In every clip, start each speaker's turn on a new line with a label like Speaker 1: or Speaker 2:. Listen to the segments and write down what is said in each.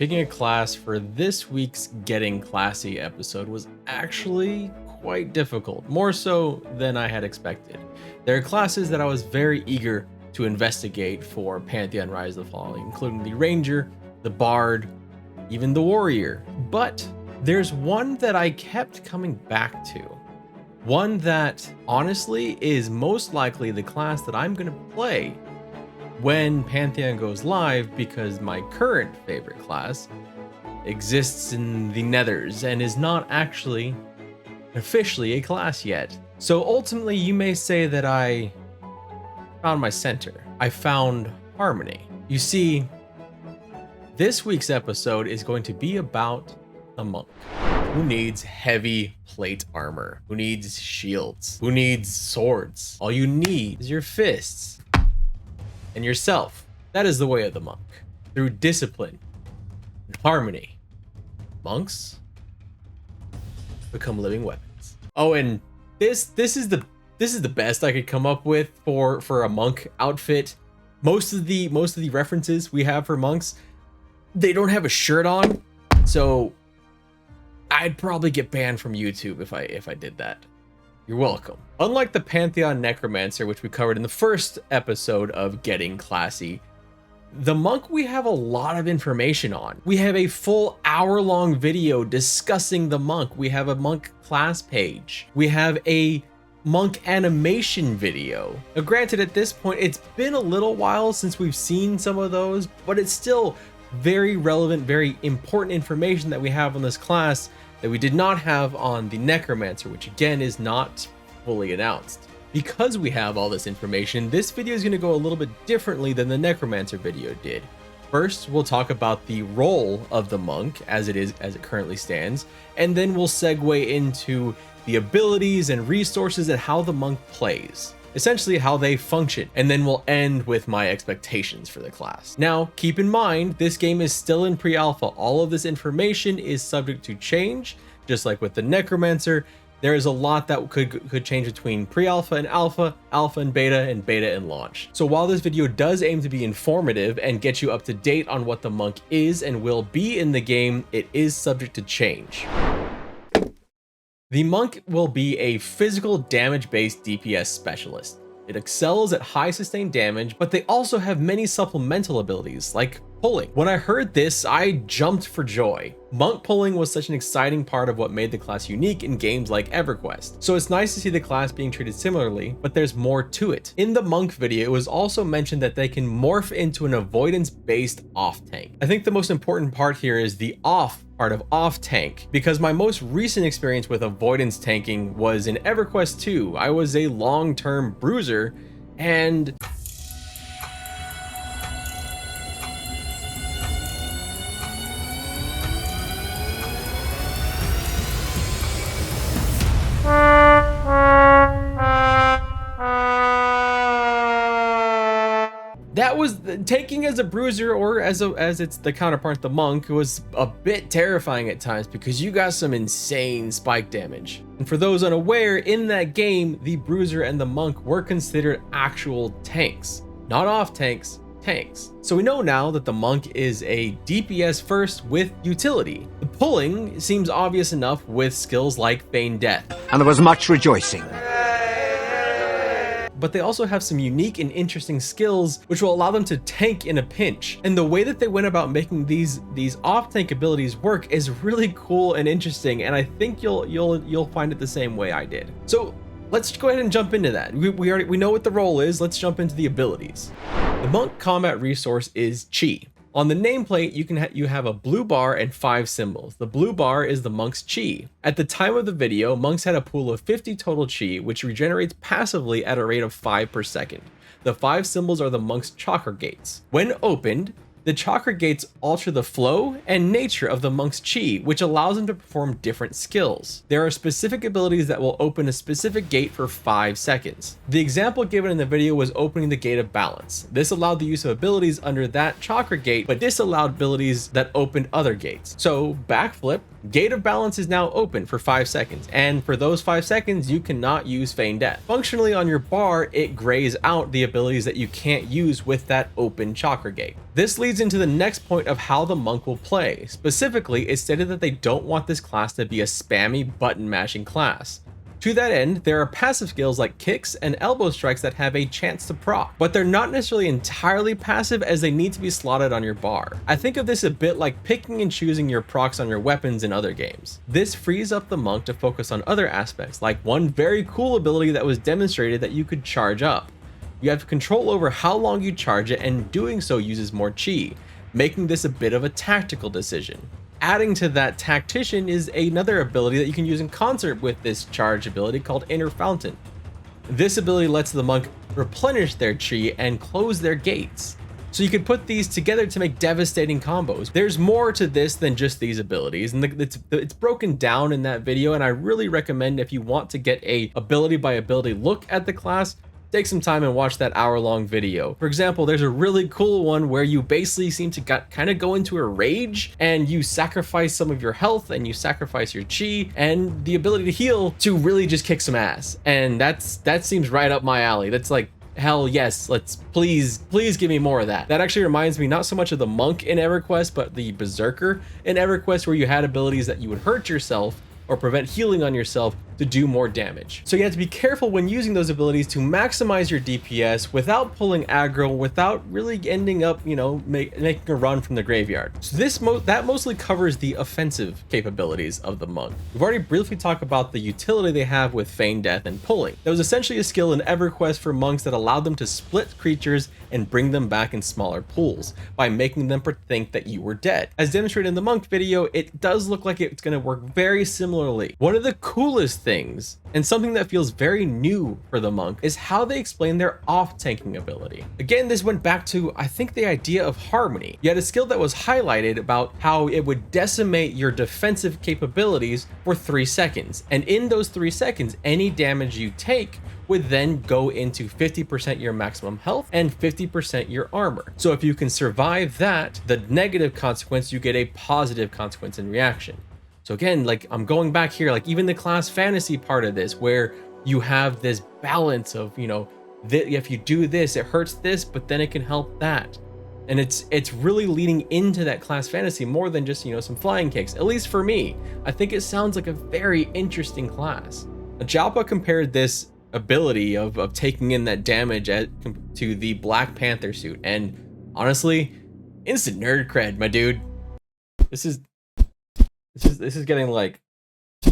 Speaker 1: Picking a class for this week's Getting Classy episode was actually quite difficult, more so than I had expected. There are classes that I was very eager to investigate for Pantheon Rise of the Fallen, including the Ranger, the Bard, even the Warrior. But there's one that I kept coming back to. One that honestly is most likely the class that I'm going to play when Pantheon goes live, because my current favorite class exists in the Nethers and is not actually officially a class yet. So ultimately, you may say that I found my center. I found harmony. You see, this week's episode is going to be about a monk. Who needs heavy plate armor? Who needs shields? Who needs swords? All you need is your fists and yourself. That is the way of the monk. Through discipline and harmony, monks become living weapons. Oh, and this is the best I could come up with for a monk outfit. Most of the references we have for monks, they don't have a shirt on, so I'd probably get banned from YouTube if I did that. You're welcome. Unlike the Pantheon Necromancer, which we covered in the first episode of Getting Classy, the monk we have a lot of information on. We have a full hour-long video discussing the monk. We have a monk class page. We have a monk animation video. Now, granted, at this point, it's been a little while since we've seen some of those, but it's still very relevant, very important information that we have on this class that we did not have on the Necromancer, which again is not fully announced. Because we have all this information, this video is going to go a little bit differently than the Necromancer video did. First, we'll talk about the role of the monk as it currently stands, and then we'll segue into the abilities and resources and how the monk plays. Essentially how they function, and then we'll end with my expectations for the class. Now, keep in mind, this game is still in pre-alpha. All of this information is subject to change, just like with the Necromancer. There is a lot that could change between pre-alpha and alpha, alpha and beta and launch. So while this video does aim to be informative and get you up to date on what the monk is and will be in the game, it is subject to change. The monk will be a physical damage-based DPS specialist. It excels at high sustained damage, but they also have many supplemental abilities like pulling. When I heard this, I jumped for joy. Monk pulling was such an exciting part of what made the class unique in games like Everquest. So it's nice to see the class being treated similarly, but there's more to it. In the monk video, it was also mentioned that they can morph into an avoidance-based off tank. I think the most important part here is the off part of off tank, because my most recent experience with avoidance tanking was in Everquest 2. I was a long-term bruiser, and that was taking as a bruiser, or as it's the counterpart, the monk, was a bit terrifying at times because you got some insane spike damage. And for those unaware, in that game, the bruiser and the monk were considered actual tanks, not off tanks, tanks. So we know now that the monk is a DPS first with utility. The pulling seems obvious enough with skills like Feign Death.
Speaker 2: And there was much rejoicing.
Speaker 1: But they also have some unique and interesting skills which will allow them to tank in a pinch. And the way that they went about making these off-tank abilities work is really cool and interesting, and I think you'll find it the same way I did. So let's go ahead and jump into that. We know what the role is. Let's jump into the abilities. The monk combat resource is chi. On the nameplate, you have a blue bar and 5 symbols. The blue bar is the monk's chi. At the time of the video, monks had a pool of 50 total chi, which regenerates passively at a rate of 5 per second. The 5 symbols are the monk's chakra gates. When opened, the chakra gates alter the flow and nature of the monk's chi, which allows him to perform different skills. There are specific abilities that will open a specific gate for 5 seconds. The example given in the video was opening the gate of balance. This allowed the use of abilities under that chakra gate, but disallowed abilities that opened other gates. So backflip, gate of balance is now open for 5 seconds, and for those 5 seconds you cannot use Feign Death. Functionally on your bar, it grays out the abilities that you can't use with that open chakra gate. This leads into the next point of how the monk will play. Specifically, it's stated that they don't want this class to be a spammy button mashing class. To that end, there are passive skills like kicks and elbow strikes that have a chance to proc, but they're not necessarily entirely passive as they need to be slotted on your bar. I think of this a bit like picking and choosing your procs on your weapons in other games. This frees up the monk to focus on other aspects, like one very cool ability that was demonstrated that you could charge up. You have control over how long you charge it, and doing so uses more chi, making this a bit of a tactical decision. Adding to that, Tactician is another ability that you can use in concert with this charge ability called Inner Fountain. This ability lets the monk replenish their chi and close their gates. So you could put these together to make devastating combos. There's more to this than just these abilities, and it's broken down in that video, and I really recommend if you want to get a ability by ability look at the class, take some time and watch that hour-long video. For example, there's a really cool one where you basically seem to kind of go into a rage and you sacrifice some of your health and you sacrifice your chi and the ability to heal to really just kick some ass. And that seems right up my alley. That's like, hell yes, let's please give me more of that. That actually reminds me not so much of the monk in Everquest, but the berserker in Everquest, where you had abilities that you would hurt yourself or prevent healing on yourself to do more damage. So you have to be careful when using those abilities to maximize your DPS without pulling aggro, without really ending up, you know, making a run from the graveyard. So that mostly covers the offensive capabilities of the monk. We've already briefly talked about the utility they have with Feign Death and pulling. That was essentially a skill in EverQuest for monks that allowed them to split creatures and bring them back in smaller pools by making them think that you were dead. As demonstrated in the monk video, it does look like it's going to work very similarly. One of the coolest things, and something that feels very new for the monk, is how they explain their off-tanking ability. Again, this went back to, I think, the idea of harmony. You had a skill that was highlighted about how it would decimate your defensive capabilities for 3 seconds. And in those 3 seconds, any damage you take would then go into 50% your maximum health and 50% your armor. So if you can survive that, the negative consequence, you get a positive consequence in reaction. So again, like I'm going back here, like even the class fantasy part of this, where you have this balance of, you know, if you do this, it hurts this, but then it can help that. And it's really leading into that class fantasy more than just, you know, some flying kicks. At least for me, I think it sounds like a very interesting class. Jalpa compared this ability of taking in that damage to the Black Panther suit, and honestly, instant nerd cred, my dude. This is getting like, this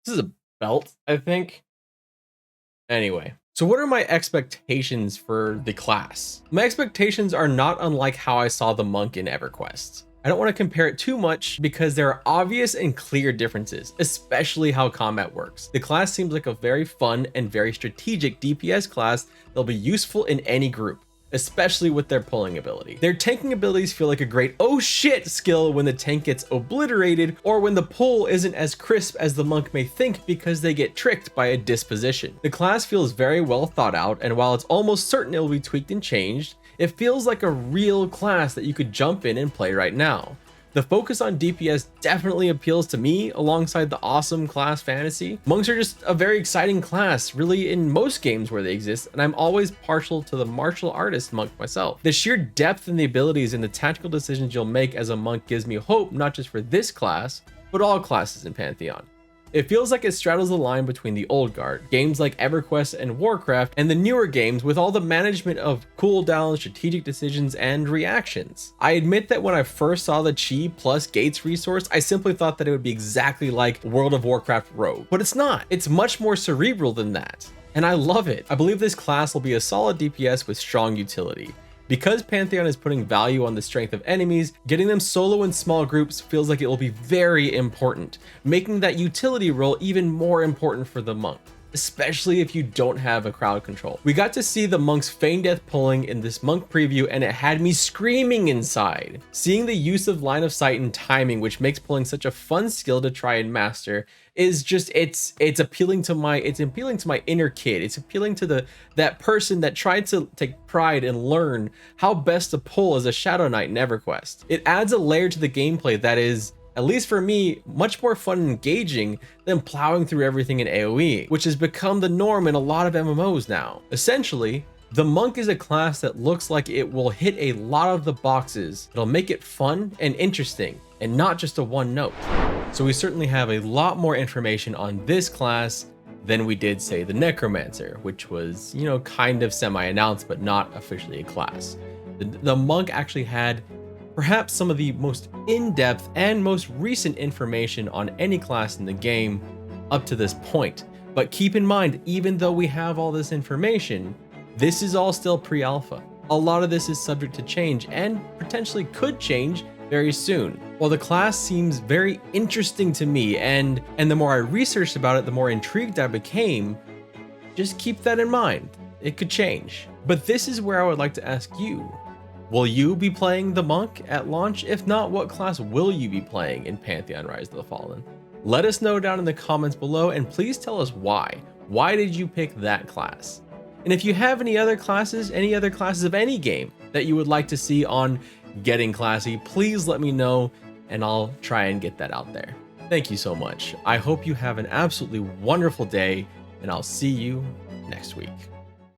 Speaker 1: is a belt, I think. Anyway, so what are my expectations for the class? My expectations are not unlike how I saw the monk in EverQuest. I don't want to compare it too much because there are obvious and clear differences, especially how combat works. The class seems like a very fun and very strategic DPS class that'll be useful in any group, especially with their pulling ability. Their tanking abilities feel like a great oh shit skill when the tank gets obliterated, or when the pull isn't as crisp as the monk may think because they get tricked by a disposition. The class feels very well thought out, and while it's almost certain it will be tweaked and changed, it feels like a real class that you could jump in and play right now. The focus on DPS definitely appeals to me alongside the awesome class fantasy. Monks are just a very exciting class, really, in most games where they exist, and I'm always partial to the martial artist monk myself. The sheer depth in the abilities and the tactical decisions you'll make as a monk gives me hope, not just for this class, but all classes in Pantheon. It feels like it straddles the line between the old guard, games like EverQuest and Warcraft, and the newer games with all the management of cooldowns, strategic decisions, and reactions. I admit that when I first saw the Chi plus Gates resource, I simply thought that it would be exactly like World of Warcraft Rogue, but it's not. It's much more cerebral than that, and I love it. I believe this class will be a solid DPS with strong utility. Because Pantheon is putting value on the strength of enemies, getting them solo in small groups feels like it will be very important, making that utility role even more important for the monk, especially if you don't have a crowd control. We got to see the monk's Feign Death pulling in this monk preview, and it had me screaming inside. Seeing the use of line of sight and timing, which makes pulling such a fun skill to try and master, is just it's appealing to my inner kid. It's appealing to that person that tried to take pride and learn how best to pull as a Shadow Knight in EverQuest. It adds a layer to the gameplay that is, at least for me, much more fun and engaging than plowing through everything in AoE, which has become the norm in a lot of MMOs now. Essentially, The Monk is a class that looks like it will hit a lot of the boxes. It'll make it fun and interesting, and not just a one note. So we certainly have a lot more information on this class than we did, say, the Necromancer, which was, you know, kind of semi-announced, but not officially a class. The Monk actually had perhaps some of the most in-depth and most recent information on any class in the game up to this point. But keep in mind, even though we have all this information, this is all still pre-alpha. A lot of this is subject to change and potentially could change very soon. While the class seems very interesting to me, and the more I researched about it, the more intrigued I became, just keep that in mind. It could change. But this is where I would like to ask you. Will you be playing the Monk at launch? If not, what class will you be playing in Pantheon Rise of the Fallen? Let us know down in the comments below, and please tell us why. Why did you pick that class? And if you have any other classes of any game that you would like to see on Getting Classy, please let me know and I'll try and get that out there. Thank you so much. I hope you have an absolutely wonderful day, and I'll see you next week.